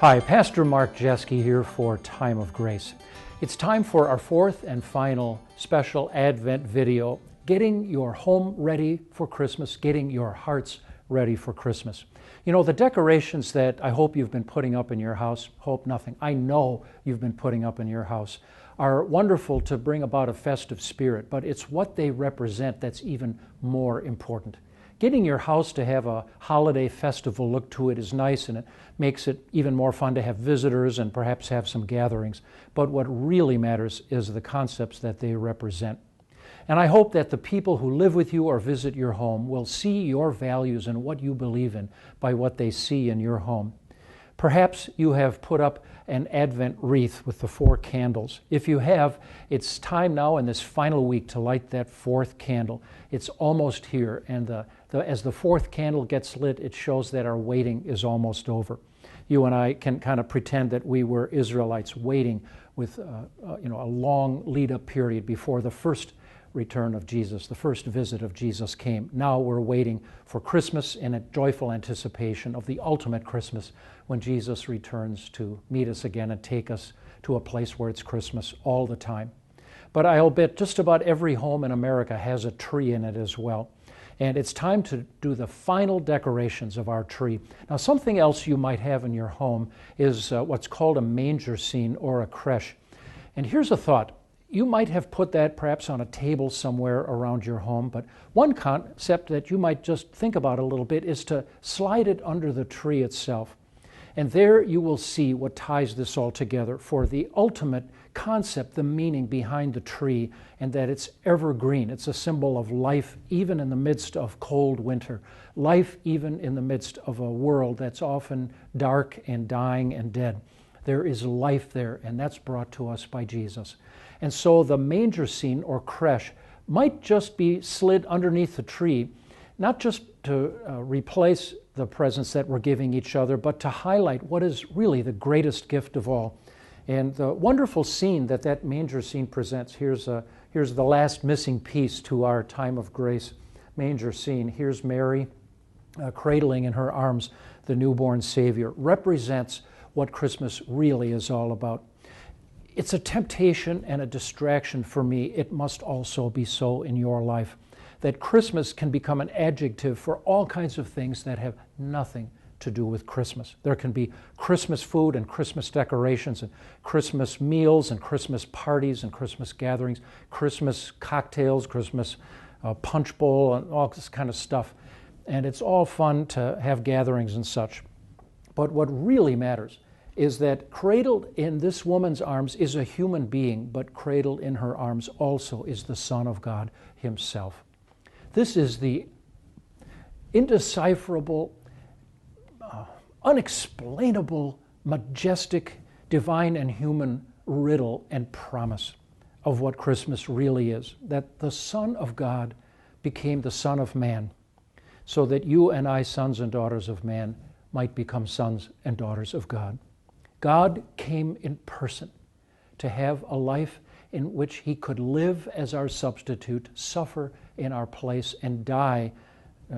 Hi, Pastor Mark Jeske here for Time of Grace. It's time for our fourth and final special Advent video, getting your home ready for Christmas, getting your hearts ready for Christmas. You know, the decorations that I hope you've been putting up in your house, I know you've been putting up in your house, are wonderful to bring about a festive spirit, but it's what they represent that's even more important. Getting your house to have a holiday festival look to it is nice, and it makes it even more fun to have visitors and perhaps have some gatherings. But what really matters is the concepts that they represent. And I hope that the people who live with you or visit your home will see your values and what you believe in by what they see in your home. Perhaps you have put up an Advent wreath with the 4 candles. If you have, it's time now in this final week to light that 4th candle. It's almost here, and as the 4th candle gets lit, it shows that our waiting is almost over. You and I can kind of pretend that we were Israelites waiting with a long lead-up period before the first return of Jesus, the first visit of Jesus came. Now we're waiting for Christmas in a joyful anticipation of the ultimate Christmas when Jesus returns to meet us again and take us to a place where it's Christmas all the time. But I'll bet just about every home in America has a tree in it as well. And it's time to do the final decorations of our tree. Now, something else you might have in your home is what's called a manger scene or a creche. And here's a thought. You might have put that perhaps on a table somewhere around your home, but one concept that you might just think about a little bit is to slide it under the tree itself. And there you will see what ties this all together for the ultimate concept, the meaning behind the tree, and that it's evergreen. It's a symbol of life even in the midst of cold winter, life even in the midst of a world that's often dark and dying and dead. There is life there, and that's brought to us by Jesus. And so the manger scene or creche might just be slid underneath the tree, not just to replace the presents that we're giving each other, but to highlight what is really the greatest gift of all. And the wonderful scene that manger scene presents, here's the last missing piece to our Time of Grace manger scene. Here's Mary cradling in her arms the newborn Savior, represents what Christmas really is all about. It's a temptation and a distraction for me. It must also be so in your life, that Christmas can become an adjective for all kinds of things that have nothing to do with Christmas. There can be Christmas food and Christmas decorations and Christmas meals and Christmas parties and Christmas gatherings, Christmas cocktails, Christmas punch bowl, and all this kind of stuff. And it's all fun to have gatherings and such. But what really matters is that cradled in this woman's arms is a human being, but cradled in her arms also is the Son of God himself. This is the indecipherable, unexplainable, majestic, divine and human riddle and promise of what Christmas really is, that the Son of God became the Son of Man, so that you and I, sons and daughters of man, might become sons and daughters of God. God came in person to have a life in which he could live as our substitute, suffer in our place, and die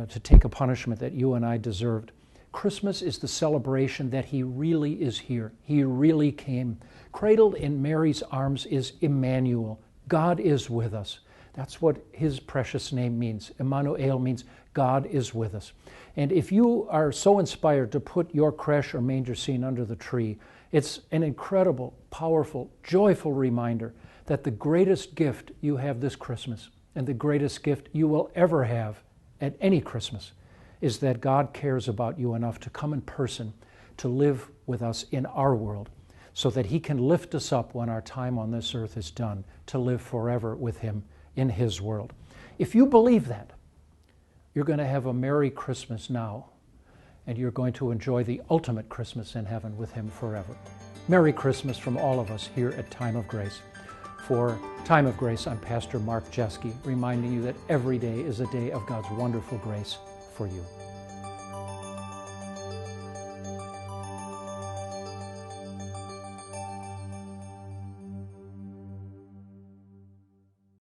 to take a punishment that you and I deserved. Christmas is the celebration that he really is here. He really came. Cradled in Mary's arms is Emmanuel. God is with us. That's what his precious name means. Emmanuel means God is with us. And if you are so inspired to put your creche or manger scene under the tree, it's an incredible, powerful, joyful reminder that the greatest gift you have this Christmas and the greatest gift you will ever have at any Christmas is that God cares about you enough to come in person to live with us in our world so that he can lift us up when our time on this earth is done to live forever with him in his world. If you believe that, you're going to have a Merry Christmas now, and you're going to enjoy the ultimate Christmas in heaven with him forever. Merry Christmas from all of us here at Time of Grace. For Time of Grace, I'm Pastor Mark Jeske, reminding you that every day is a day of God's wonderful grace for you.